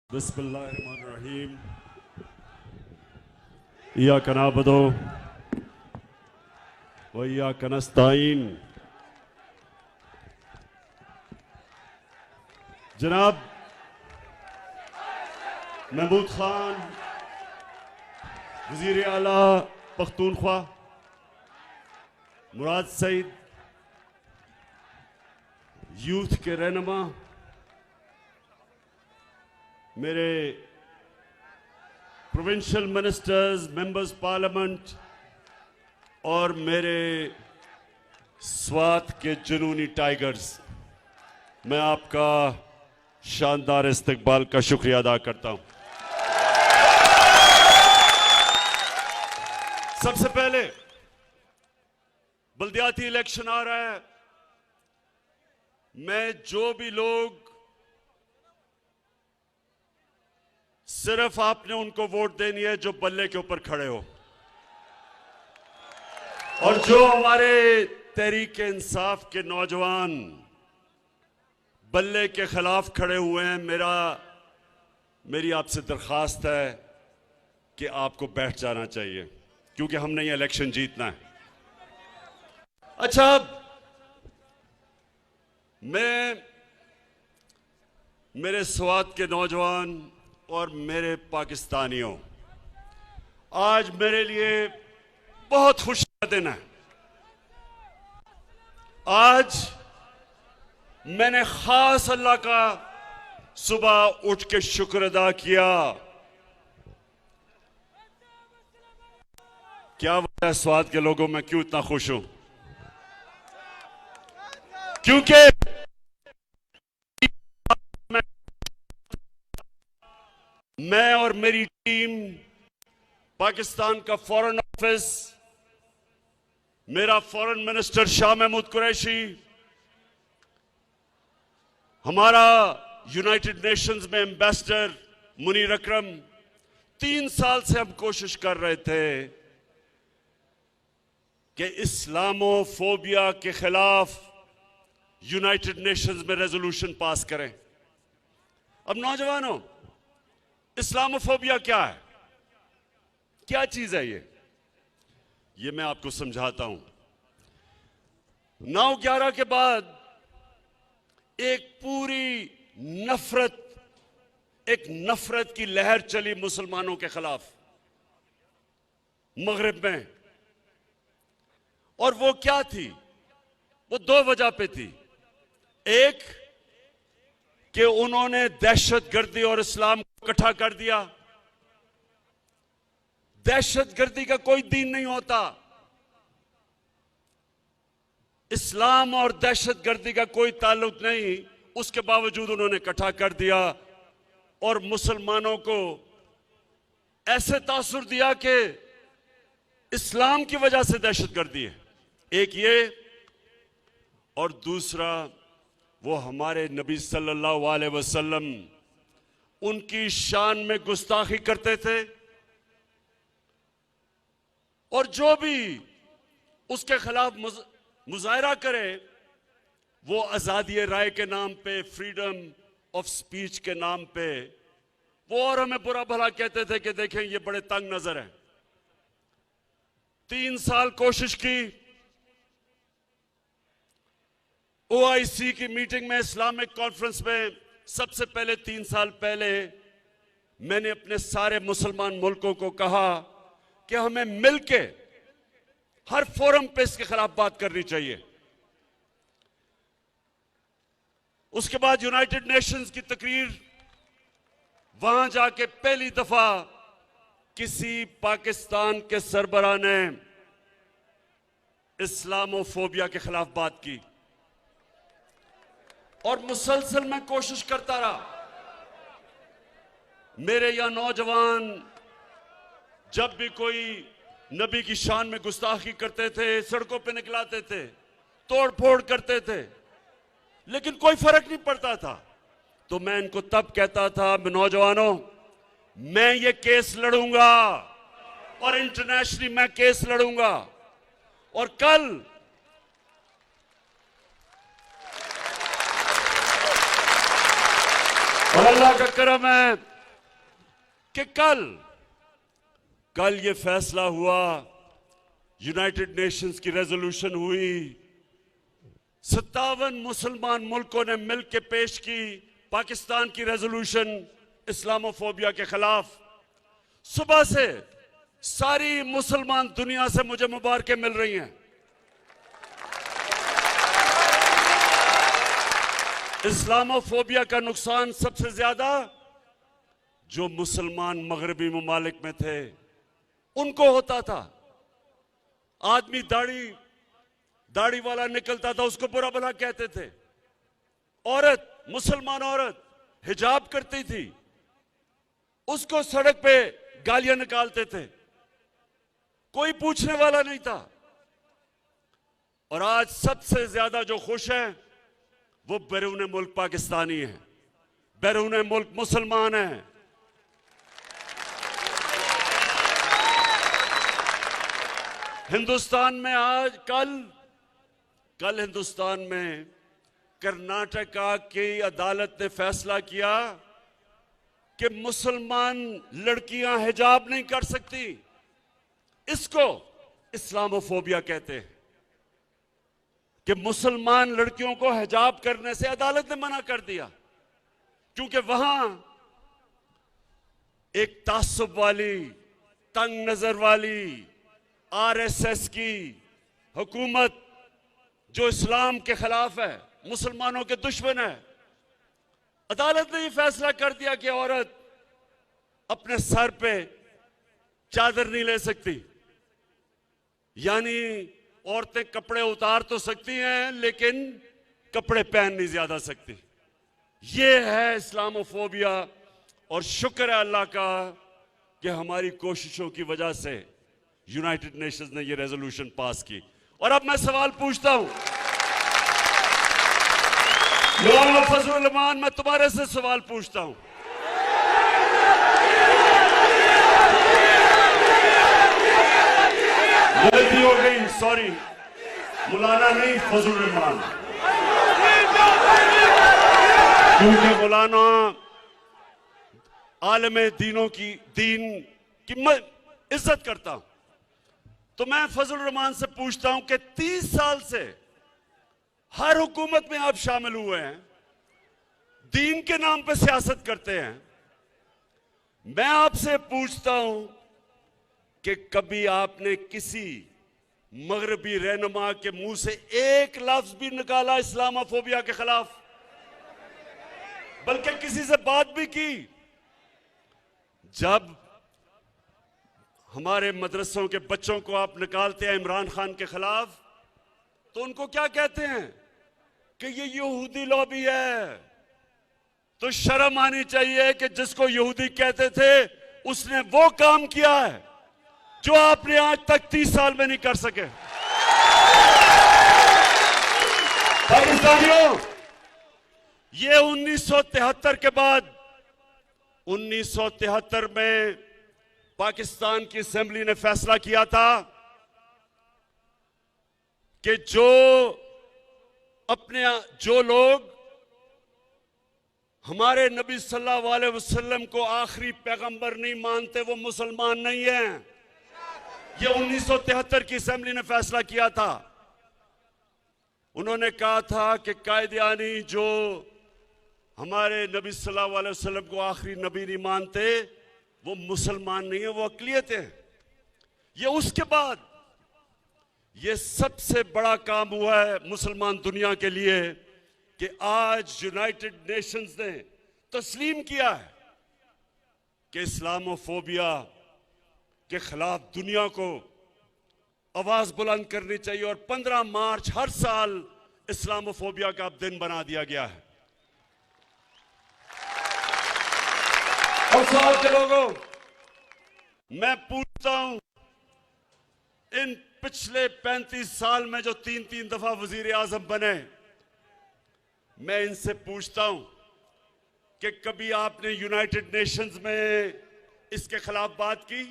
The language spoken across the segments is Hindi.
बिस्मिल्लाहिर्रहमानिर्रहीम। इय्याका नअबुदु व इय्याका नस्तईन। जनाब महमूद खान वज़ीर आला पख्तूनख्वा, मुराद सईद यूथ के रहनुमा, मेरे प्रोविंशियल मिनिस्टर्स, मेंबर्स पार्लियामेंट और मेरे स्वात के जुनूनी टाइगर्स, मैं आपका शानदार इस्तकबाल का शुक्रिया अदा करता हूं। सबसे पहले बल्दियाती इलेक्शन आ रहा है। मैं जो भी लोग सिर्फ आपने उनको वोट देनी है जो बल्ले के ऊपर खड़े हो, और जो हमारे तहरीक इंसाफ के नौजवान बल्ले के खिलाफ खड़े हुए हैं, मेरी आपसे दरखास्त है कि आपको बैठ जाना चाहिए, क्योंकि हमने ये इलेक्शन जीतना है। अच्छा, मैं मेरे स्वात के नौजवान और मेरे पाकिस्तानियों, आज मेरे लिए बहुत खुशी का दिन है। आज मैंने खास अल्लाह का सुबह उठ के शुक्र अदा किया। क्या वजह है स्वात के लोगों में क्यों इतना खुश हूं? क्योंकि मैं और मेरी टीम, पाकिस्तान का फॉरेन ऑफिस, मेरा फॉरेन मिनिस्टर शाह महमूद कुरैशी, हमारा यूनाइटेड नेशंस में एम्बेसडर मुनीर अकरम, 3 साल से हम कोशिश कर रहे थे कि इस्लामोफोबिया के खिलाफ यूनाइटेड नेशंस में रेजोल्यूशन पास करें। अब नौजवानों, इस्लामोफोबिया क्या है? क्या चीज है ये मैं आपको समझाता हूं। 9/11 के बाद एक पूरी नफरत की लहर चली मुसलमानों के खिलाफ मगरिब में, और वो क्या थी? वो 2 वजह पे थी। एक कि उन्होंने दहशतगर्दी और इस्लाम को इकट्ठा कर दिया। दहशतगर्दी का कोई दीन नहीं होता, इस्लाम और दहशतगर्दी का कोई ताल्लुक नहीं, उसके बावजूद उन्होंने इकट्ठा कर दिया और मुसलमानों को ऐसे तासुर दिया कि इस्लाम की वजह से दहशतगर्दी है। एक ये, और दूसरा वो हमारे नबी सल्लल्लाहु अलैहि वसल्लम, उनकी शान में गुस्ताखी करते थे, और जो भी उसके खिलाफ मुजाहरा करे वो आजादी राय के नाम पे, फ्रीडम ऑफ स्पीच के नाम पे, वो और हमें बुरा भला कहते थे कि देखें ये बड़े तंग नजर हैं। 3 साल कोशिश की, OIC की मीटिंग में, इस्लामिक कॉन्फ्रेंस में, सबसे पहले 3 साल पहले मैंने अपने सारे मुसलमान मुल्कों को कहा कि हमें मिलके हर फोरम पे इसके खिलाफ बात करनी चाहिए। उसके बाद यूनाइटेड नेशंस की तकरीर, वहां जाके पहली दफा किसी पाकिस्तान के सरबराह ने इस्लामोफोबिया के खिलाफ बात की, और मुसलसल मैं कोशिश करता रहा। मेरे यहां नौजवान जब भी कोई नबी की शान में गुस्ताखी करते थे, सड़कों पे निकलाते थे, तोड़ फोड़ करते थे, लेकिन कोई फर्क नहीं पड़ता था। तो मैं इनको तब कहता था, नौजवानों, मैं ये केस लड़ूंगा और इंटरनेशनली मैं केस लड़ूंगा, और कल और अल्लाह का करम है, कि कल ये फैसला हुआ, यूनाइटेड नेशंस की रेजोल्यूशन हुई, 57 मुसलमान मुल्कों ने मिलकर पेश की पाकिस्तान की रेजोल्यूशन इस्लामोफोबिया के खिलाफ। सुबह से सारी मुसलमान दुनिया से मुझे मुबारकें मिल रही हैं। इस्लामोफोबिया का नुकसान सबसे ज्यादा जो मुसलमान मगरबी ममालिक में थे उनको होता था। आदमी दाढ़ी वाला निकलता था, उसको बुरा भला कहते थे। मुसलमान औरत हिजाब करती थी, उसको सड़क पे गालियां निकालते थे, कोई पूछने वाला नहीं था। और आज सबसे ज्यादा जो खुश हैं वो बैरून मुल्क पाकिस्तानी हैं, बैरून मुल्क मुसलमान हैं। हिंदुस्तान में आज कल हिंदुस्तान में कर्नाटका की अदालत ने फैसला किया कि मुसलमान लड़कियां हिजाब नहीं कर सकती। इसको इस्लामोफोबिया कहते हैं कि मुसलमान लड़कियों को हिजाब करने से अदालत ने मना कर दिया, क्योंकि वहां एक तासुब वाली, तंग नजर वाली आरएसएस की हुकूमत जो इस्लाम के खिलाफ है, मुसलमानों के दुश्मन है, अदालत ने यह फैसला कर दिया कि औरत अपने सर पे चादर नहीं ले सकती। यानी औरतें कपड़े उतार तो सकती हैं लेकिन कपड़े पहन नहीं ज्यादा सकती। यह है इस्लामोफोबिया। और शुक्र है अल्लाह का कि हमारी कोशिशों की वजह से यूनाइटेड नेशंस ने यह रेजोल्यूशन पास की। और अब मैं सवाल पूछता हूं, मौलाना फजलुर रहमान, मैं तुम्हारे से सवाल पूछता हूं, गलती हो गई, सॉरी, मौलाना नहीं फजलुर रहमान, क्योंकि मौलाना आलमे दीन की मैं इज्जत करता हूं। तो मैं फजलुर रहमान से पूछता हूं कि 30 साल से हर हुकूमत में आप शामिल हुए हैं, दीन के नाम पे सियासत करते हैं। मैं आपसे पूछता हूं कि कभी आपने किसी मगरबी रहनुमा के मुंह से एक लफ्ज भी निकाला इस्लामोफोबिया के खिलाफ, बल्कि किसी से बात भी की? जब हमारे मदरसों के बच्चों को आप निकालते हैं इमरान खान के खिलाफ, तो उनको क्या कहते हैं कि ये यहूदी लॉबी है। तो शर्म आनी चाहिए कि जिसको यहूदी कहते थे उसने वो काम किया है जो आपने आज तक 30 साल में नहीं कर सके। पाकिस्तानियों, ये 1973 के बाद 1973 में पाकिस्तान की असेंबली ने फैसला किया था कि जो लोग हमारे नबी सल्लल्लाहु अलैहि वसल्लम को आखिरी पैगंबर नहीं मानते वो मुसलमान नहीं हैं। ये 1973 की असेंबली ने फैसला किया था। उन्होंने कहा था कि कायदियानी जो हमारे नबी सल्लल्लाहु अलैहि वसल्लम को आखिरी नबी नहीं मानते वो मुसलमान नहीं है, वो अक़लियत है। ये उसके बाद ये सबसे बड़ा काम हुआ है मुसलमान दुनिया के लिए कि आज यूनाइटेड नेशंस ने तस्लीम किया है कि इस्लामोफोबिया के खिलाफ दुनिया को आवाज बुलंद करनी चाहिए। और 15 मार्च हर साल इस्लामोफोबिया का दिन बना दिया गया है। और साल के लोगों, मैं पूछता हूं, इन पिछले 35 साल में जो 3-3 दफा वजीर आजम बने, मैं इनसे पूछता हूं कि कभी आपने यूनाइटेड नेशंस में इसके खिलाफ बात की?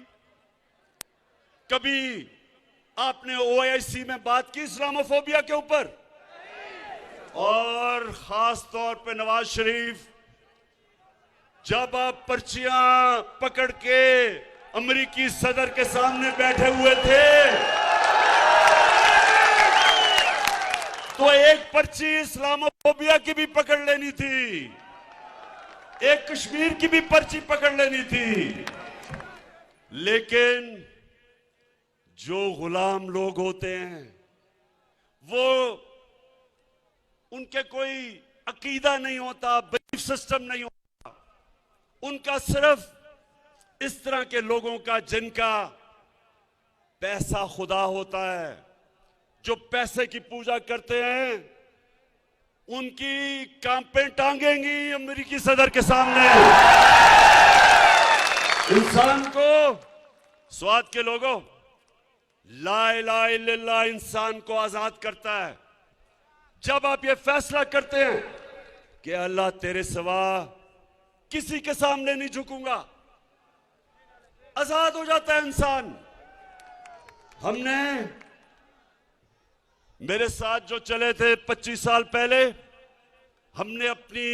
कभी आपने ओआईसी में बात की इस्लामोफोबिया के ऊपर? और खास तौर पे नवाज शरीफ, जब आप पर्चियां पकड़ के अमेरिकी सदर के सामने बैठे हुए थे तो एक पर्ची इस्लामोफोबिया की भी पकड़ लेनी थी, एक कश्मीर की भी पर्ची पकड़ लेनी थी। लेकिन जो गुलाम लोग होते हैं वो उनके कोई अकीदा नहीं होता, बिलीफ सिस्टम नहीं होता, उनका सिर्फ इस तरह के लोगों का जिनका पैसा खुदा होता है, जो पैसे की पूजा करते हैं, उनकी कांपें टांगेंगी अमेरिकी सदर के सामने। इंसान को, स्वाद के लोगों, ला इलाहा इल्लल्लाह इंसान को आजाद करता है। जब आप ये फैसला करते हैं कि अल्लाह तेरे सिवा किसी के सामने नहीं झुकूंगा, आजाद हो जाता है इंसान। हमने, मेरे साथ जो चले थे 25 साल पहले, हमने अपनी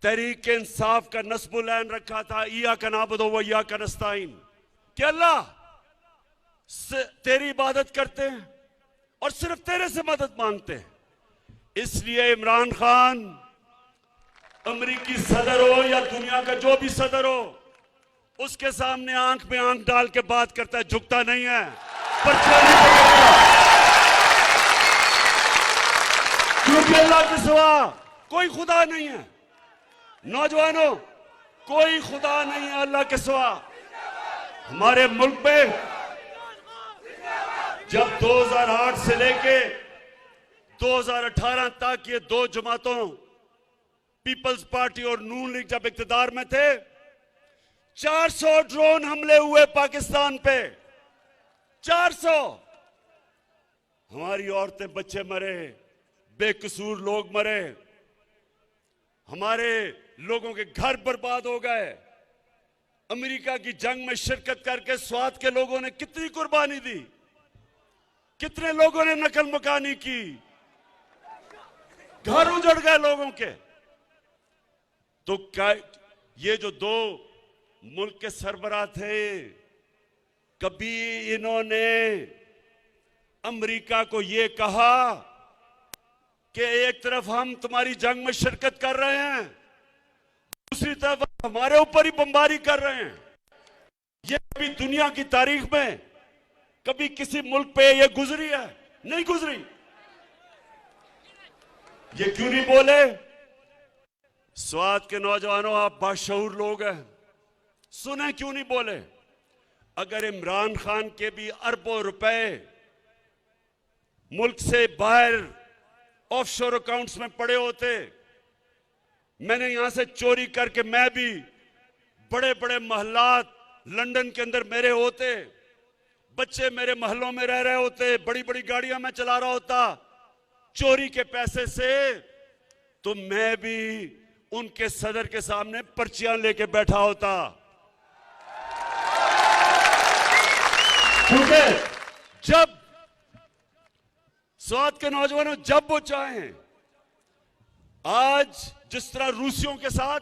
तहरीक इंसाफ का नस्बुल ऐन रखा था, इय्याका नअबुदु व इय्याका नस्तईन, कि अल्लाह तेरी इबादत करते हैं और सिर्फ तेरे से मदद मांगते हैं। इसलिए इमरान खान अमेरिकी सदर हो या दुनिया का जो भी सदर हो, उसके सामने आंख में आंख डाल के बात करता है, झुकता नहीं है, पर्चा नहीं पकड़ता, क्योंकि अल्लाह के सिवा कोई खुदा नहीं है। नौजवानों, कोई खुदा नहीं है अल्लाह के सिवा। हमारे मुल्क में जब 2008 से लेके 2018 तक ये दो जमातों, पीपल्स पार्टी और नून लीग जब इक्तिदार में थे, 400 ड्रोन हमले हुए पाकिस्तान पे, 400। हमारी औरतें बच्चे मरे, बेकसूर लोग मरे, हमारे लोगों के घर बर्बाद हो गए। अमेरिका की जंग में शिरकत करके स्वात के लोगों ने कितनी कुर्बानी दी, कितने लोगों ने नकल मुकानी की, घर उजड़ गए लोगों के। तो क्या ये जो दो मुल्क के सरबराह थे, कभी इन्होंने अमेरिका को ये कहा कि एक तरफ हम तुम्हारी जंग में शिरकत कर रहे हैं, दूसरी तरफ हमारे ऊपर ही बमबारी कर रहे हैं? ये कभी दुनिया की तारीख में कभी किसी मुल्क पे ये गुजरी है? नहीं गुजरी। ये क्यों नहीं बोले? स्वात के नौजवानों, आप बाशऊर लोग हैं, सुने क्यों नहीं बोले? अगर इमरान खान के भी अरबों रुपए मुल्क से बाहर ऑफशोर अकाउंट्स में पड़े होते, मैंने यहां से चोरी करके मैं भी बड़े बड़े महलात लंदन के अंदर मेरे होते, बच्चे मेरे महलों में रह रहे होते, बड़ी बड़ी गाड़ियां मैं चला रहा होता चोरी के पैसे से, तो मैं भी उनके सदर के सामने पर्चियां लेके बैठा होता। क्योंकि जब स्वात के नौजवानों, जब वो चाहें, आज जिस तरह रूसियों के साथ,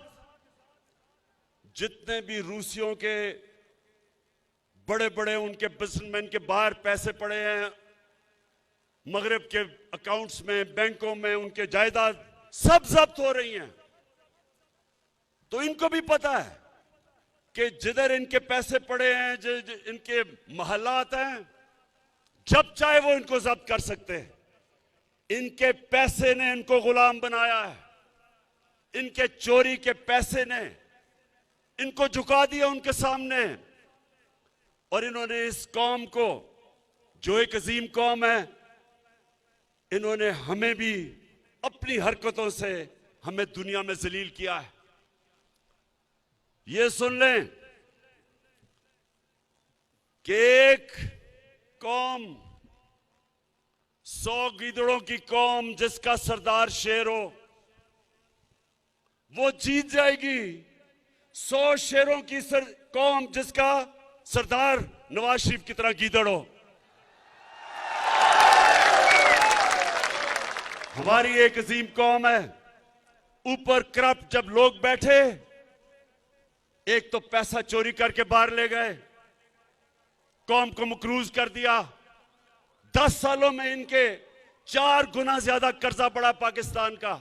जितने भी रूसियों के बड़े बड़े उनके बिजनेसमैन के बाहर पैसे पड़े हैं, मगरिब के अकाउंट्स में, बैंकों में, उनके जायदाद सब जब्त हो रही हैं। तो इनको भी पता है कि जिधर इनके पैसे पड़े हैं, इनके महलात हैं, जब चाहे वो इनको जब्त कर सकते हैं। इनके पैसे ने इनको गुलाम बनाया है, इनके चोरी के पैसे ने इनको झुका दिया उनके सामने। और इन्होंने इस कौम को, जो एक अजीम कौम है, इन्होंने हमें भी अपनी हरकतों से हमें दुनिया में जलील किया है। ये सुन लें कि एक कौम, 100 गीदड़ों की कौम जिसका सरदार शेर हो, वो जीत जाएगी। 100 शेरों की कौम जिसका सरदार नवाज शरीफ की तरह गीदड़ हो। हमारी एक अजीम कौम है, ऊपर करप्ट जब लोग बैठे, एक तो पैसा चोरी करके बाहर ले गए, कौम को मकरूज कर दिया। 10 सालों में इनके 4 गुना ज्यादा कर्जा पड़ा पाकिस्तान का,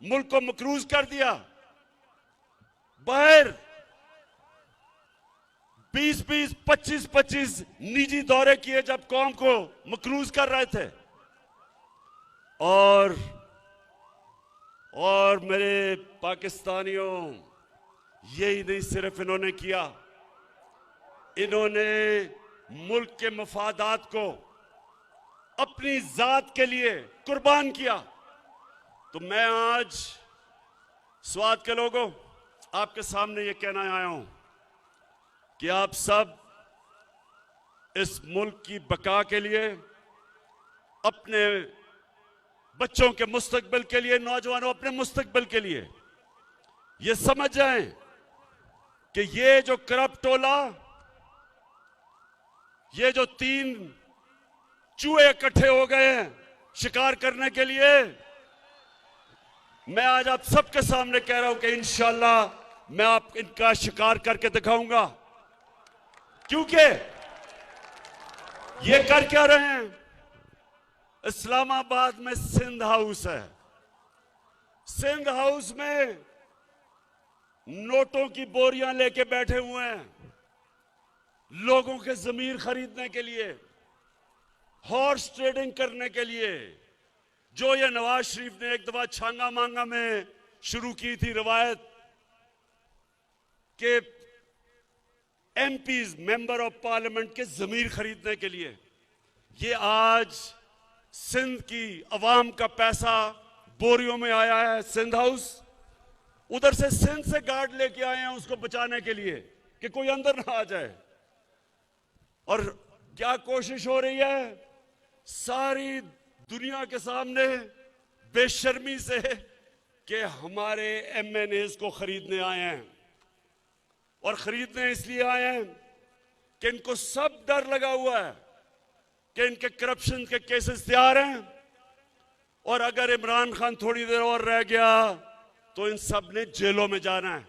मुल्क को मकरूज कर दिया। बाहर 20-20, 25-25 निजी दौरे किए जब कौम को मकरूज कर रहे थे। और मेरे पाकिस्तानियों, यही नहीं सिर्फ इन्होंने किया, इन्होंने मुल्क के मफादात को अपनी जात के लिए कुर्बान किया। तो मैं आज स्वात के लोगों आपके सामने ये कहना आया हूं कि आप सब इस मुल्क की बका के लिए, अपने बच्चों के मुस्तकबिल के लिए, नौजवानों अपने मुस्तकबिल के लिए ये समझ जाएं कि ये जो करप्ट टोला, ये जो 3 चूहे इकट्ठे हो गए हैं शिकार करने के लिए, मैं आज आप सबके सामने कह रहा हूं कि इंशाअल्लाह मैं आप इनका शिकार करके दिखाऊंगा। क्योंकि ये कर क्या रहे हैं? इस्लामाबाद में सिंध हाउस है, सिंध हाउस में नोटों की बोरियां लेके बैठे हुए हैं लोगों के जमीर खरीदने के लिए, हॉर्स ट्रेडिंग करने के लिए, जो ये नवाज शरीफ ने एक दफा छांगा मांगा में शुरू की थी रवायत के एमपीज, मेंबर ऑफ पार्लियामेंट के जमीर खरीदने के लिए। ये आज सिंध की अवाम का पैसा बोरियों में आया है सिंध हाउस, उधर से सिंध से गार्ड लेके आए हैं उसको बचाने के लिए कि कोई अंदर ना आ जाए। और क्या कोशिश हो रही है? सारी दुनिया के सामने बेशर्मी से कि हमारे एमएनएस को खरीदने आए हैं, और खरीदने इसलिए आए हैं कि इनको सब डर लगा हुआ है कि इनके करप्शन के केसेस तैयार हैं, और अगर इमरान खान थोड़ी देर और रह गया तो इन सब ने जेलों में जाना है।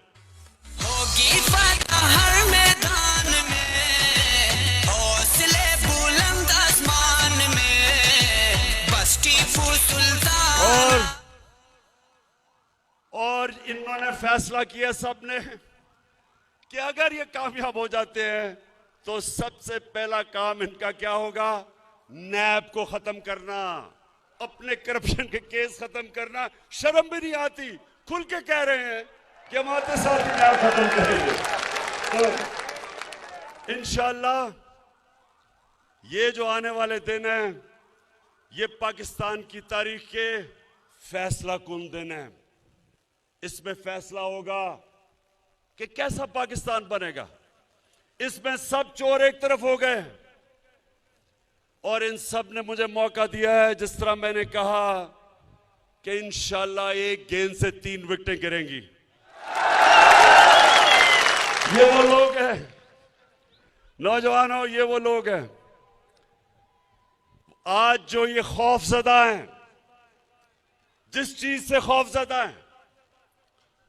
होगी फतह हर मैदान में, हौसले बुलंद आसमान में, बस टीपू सुल्तान। और इन्होंने फैसला किया सबने कि अगर ये कामयाब हो जाते हैं तो सबसे पहला काम इनका क्या होगा? नैब को खत्म करना, अपने करप्शन के केस खत्म करना। शर्म भी नहीं आती, खुल के कह रहे हैं कि हम आते साथ ही नैब खत्म करेंगे। तो इंशाअल्लाह ये जो आने वाले दिन हैं, ये पाकिस्तान की तारीख के फैसला कुन दिन है। इसमें फैसला होगा कि कैसा पाकिस्तान बनेगा। इसमें सब चोर एक तरफ हो गए और इन सब ने मुझे मौका दिया है, जिस तरह मैंने कहा कि इंशाअल्लाह एक गेंद से 3 विकेटें गिरेंगी। ये वो लोग हैं नौजवानों, ये वो लोग हैं आज जो ये खौफजदा हैं, जिस चीज से खौफजदा हैं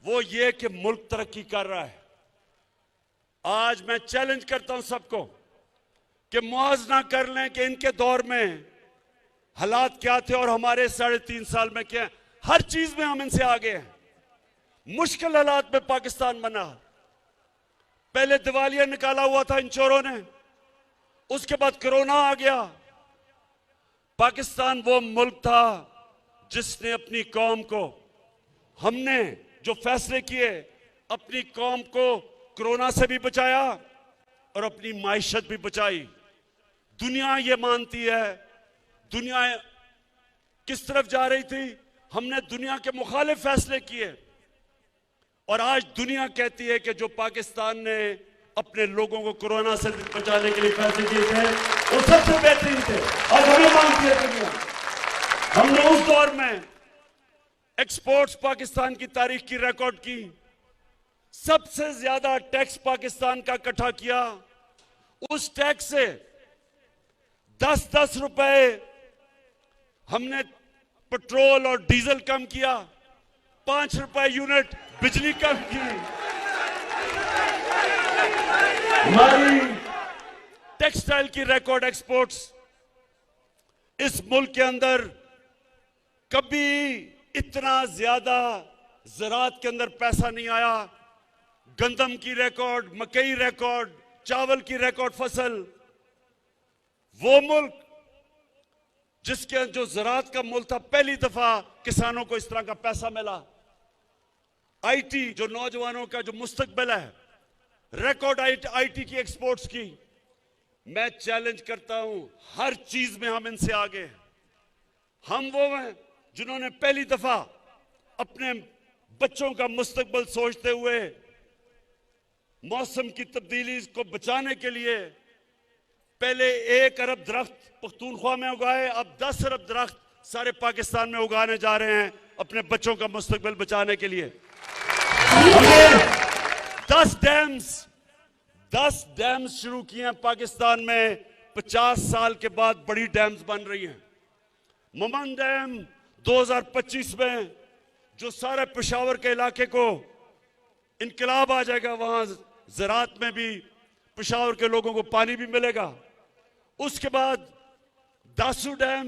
वो ये कि मुल्क तरक्की कर रहा है। आज मैं चैलेंज करता हूं सबको कि मुआवजा कर लें कि इनके दौर में हालात क्या थे और हमारे 3.5 साल में क्या। हर चीज में हम इनसे आगे हैं। मुश्किल हालात में पाकिस्तान बना। पहले दिवालिया निकाला हुआ था इन चोरों ने, उसके बाद कोरोना आ गया। पाकिस्तान वो मुल्क था जिसने अपनी कौम को, हमने जो फैसले किए, अपनी कौम को कोरोना से भी बचाया और अपनी माइशत भी बचाई। दुनिया ये मानती है, दुनिया किस तरफ जा रही थी, हमने दुनिया के मुखालिफ फैसले किए और आज दुनिया कहती है कि जो पाकिस्तान ने अपने लोगों को कोरोना से बचाने के लिए फैसले किए थे वो सबसे बेहतरीन थे और हमें मानती है दुनिया। हमने उस दौर में एक्सपोर्ट्स पाकिस्तान की तारीख की रिकॉर्ड की, सबसे ज्यादा टैक्स पाकिस्तान का इकट्ठा किया। उस टैक्स से 10-10 रुपए हमने पेट्रोल और डीजल कम किया ₹5 यूनिट बिजली कम की। हमारी टेक्सटाइल की रिकॉर्ड एक्सपोर्ट्स। इस मुल्क के अंदर कभी इतना ज्यादा ज़राअत के अंदर पैसा नहीं आया। गंदम की रिकॉर्ड, मकई रिकॉर्ड, चावल की रिकॉर्ड फसल। वो मुल्क जिसके जो ज़राअत का मुल्क था, पहली दफा किसानों को इस तरह का पैसा मिला। आईटी, जो नौजवानों का जो मुस्तकबिल है, रिकॉर्ड आईटी की एक्सपोर्ट्स की। मैं चैलेंज करता हूं, हर चीज में हम इनसे आगे हैं। हम वो हैं जिन्होंने पहली दफा अपने बच्चों का मुस्तकबिल सोचते हुए मौसम की तब्दीली को बचाने के लिए पहले 1 अरब दरख्त पख्तूनख्वा में उगाए, अब 10 अरब दरख्त सारे पाकिस्तान में उगाने जा रहे हैं अपने बच्चों का मुस्तकबिल बचाने के लिए। 10 डैम्स शुरू किए हैं पाकिस्तान में। 50 साल के बाद बड़ी डैम्स बन रही हैं। ममन डैम 2025 में, जो सारे पेशावर के इलाके को इनकलाब आ जाएगा, वहां ज़राअत में भी पेशावर के लोगों को पानी भी मिलेगा। उसके बाद दासू डैम,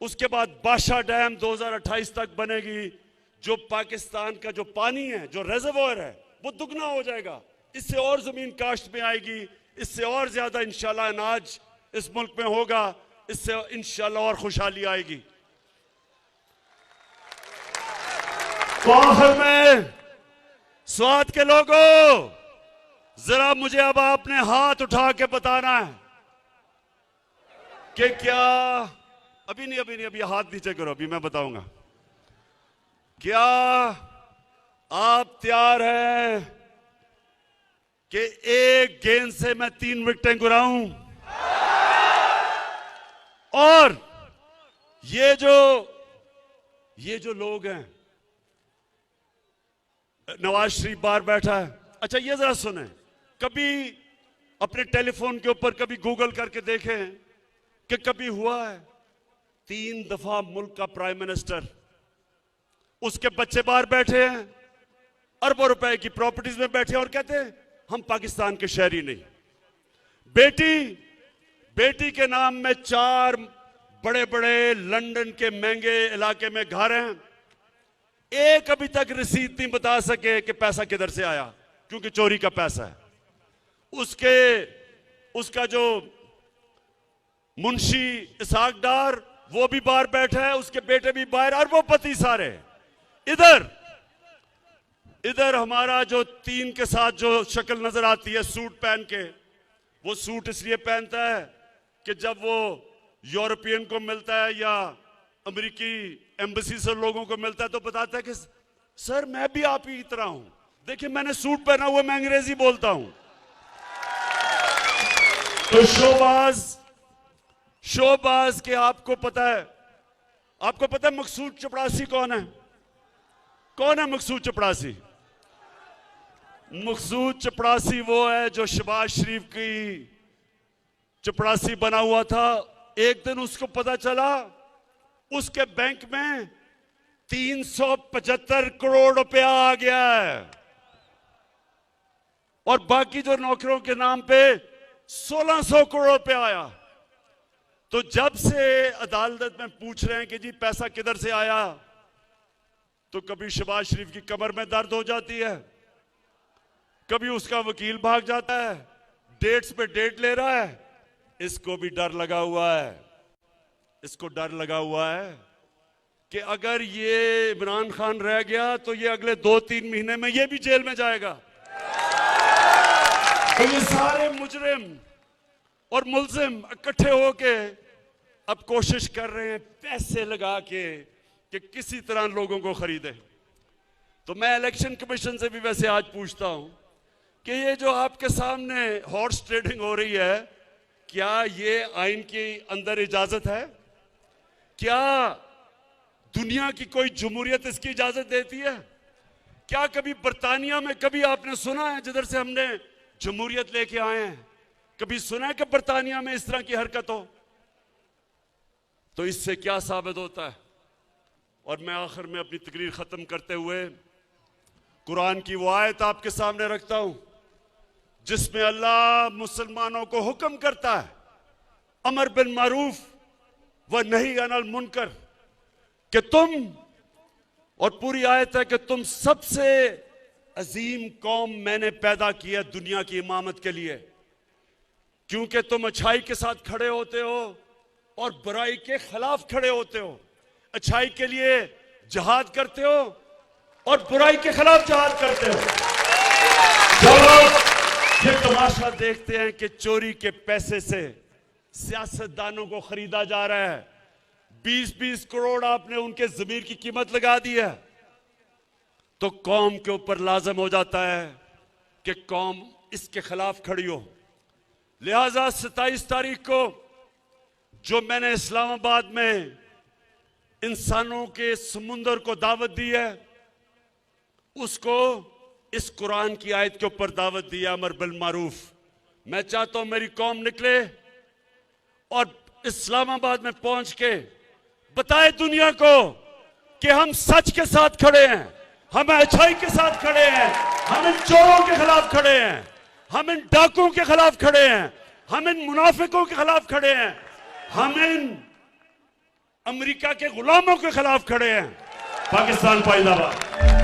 उसके बाद बादशाह डैम 2028 तक बनेगी। जो पाकिस्तान का जो पानी है, जो रिजर्वोयर है, वो दुगना हो जाएगा। इससे और जमीन काश्त में आएगी, इससे और ज्यादा इंशाल्लाह अनाज इस मुल्क में होगा, इससे इंशाल्लाह और खुशहाली आएगी। तो आखिर में स्वात के लोगों, जरा मुझे अब आपने हाथ उठा के बताना है कि क्या, अभी नहीं, अभी हाथ नीचे करो, अभी मैं बताऊंगा। क्या आप तैयार हैं कि एक गेंद से मैं 3 विकेटें गिराऊं? और ये जो लोग हैं, नवाज शरीफ बाहर बैठा है। अच्छा, ये जरा सुने, कभी अपने टेलीफोन के ऊपर कभी गूगल करके देखें कि कभी हुआ है 3 दफा मुल्क का प्राइम मिनिस्टर, उसके बच्चे बाहर बैठे हैं, अरबों रुपए की प्रॉपर्टीज में बैठे हैं और कहते हैं हम पाकिस्तान के शहरी नहीं। बेटी के नाम में 4 बड़े बड़े लंदन के महंगे इलाके में घर हैं। एक अभी तक रसीद नहीं बता सके कि पैसा किधर से आया, क्योंकि चोरी का पैसा है। उसका जो मुंशी इसाक डार, वो भी बाहर बैठा है, उसके बेटे भी बाहर, अरबोपति सारे। इधर हमारा जो 3 के साथ जो शक्ल नजर आती है सूट पहन के, वो सूट इसलिए पहनता है कि जब वो यूरोपियन को मिलता है या अमेरिकी एम्बेसी से लोगों को मिलता है तो बताता है कि सर मैं भी आप ही की तरह हूं, देखिए मैंने सूट पहना हुआ, मैं अंग्रेजी बोलता हूं। तो शोबाज के आपको पता है मकसूद चपड़ासी कौन है? मकसूद चपड़ासी? मकसूद चपड़ासी वो है जो शहबाज शरीफ की चपड़ासी बना हुआ था। एक दिन उसको पता चला उसके बैंक में 375 करोड़ रुपया आ गया है और बाकी जो नौकरों के नाम पे 1600 करोड़ रुपया आया। तो जब से अदालत में पूछ रहे हैं कि जी पैसा किधर से आया, तो कभी शहबाज शरीफ की कमर में दर्द हो जाती है, कभी उसका वकील भाग जाता है, डेट्स पे डेट ले रहा है। इसको भी डर लगा हुआ है, इसको डर लगा हुआ है कि अगर ये इमरान खान रह गया तो ये अगले 2-3 महीने में ये भी जेल में जाएगा। तो ये सारे मुजरिम और मुल्जिम इकट्ठे होके अब कोशिश कर रहे हैं पैसे लगा के कि किसी तरह लोगों को खरीदे। तो मैं इलेक्शन कमीशन से भी वैसे आज पूछता हूं कि ये जो आपके सामने हॉर्स ट्रेडिंग हो रही है, क्या ये आइन के अंदर इजाजत है? क्या दुनिया की कोई जमहूरियत इसकी इजाजत देती है? क्या कभी बरतानिया में कभी आपने सुना है, जिधर से हमने जमहूरियत लेके आए हैं, कभी सुना है कि बरतानिया में इस तरह की हरकत हो? तो इससे क्या साबित होता है? और मैं आखिर में अपनी तकरीर ख़त्म करते हुए कुरान की वो आयत आपके सामने रखता हूं जिसमें अल्लाह मुसलमानों को हुक्म करता है अमर बिल मारूफ व नही अनिल मुनकर कि तुम, और पूरी आयत है कि तुम सबसे अजीम कौम मैंने पैदा किया दुनिया की इमामत के लिए, क्योंकि तुम अच्छाई के साथ खड़े होते हो और बुराई के खिलाफ खड़े होते हो, अच्छाई के लिए जिहाद करते हो और बुराई के खिलाफ जिहाद करते हो। जब ये तमाशा देखते हैं कि चोरी के पैसे से सियासतदानों को खरीदा जा रहा है, 20-20 करोड़ आपने उनके जमीर की कीमत लगा दी है, तो कौम के ऊपर लाजम हो जाता है कि कौम इसके खिलाफ खड़ी हो। लिहाजा 27 तारीख को जो मैंने इस्लामाबाद में इंसानों के समुंदर को दावत दी है, उसको इस कुरान की आयत के ऊपर दावत दी है, अमर बिल मारूफ। मैं चाहता हूं मेरी कौम निकले और इस्लामाबाद में पहुंच के बताए दुनिया को कि हम सच के साथ खड़े हैं, हम अच्छाई के साथ खड़े हैं, हम इन चोरों के खिलाफ खड़े हैं, हम इन डाकुओं के खिलाफ खड़े हैं, हम इन मुनाफिकों के खिलाफ खड़े हैं, हम इन अमेरिका के गुलामों के खिलाफ खड़े हैं। पाकिस्तान जिंदाबाद।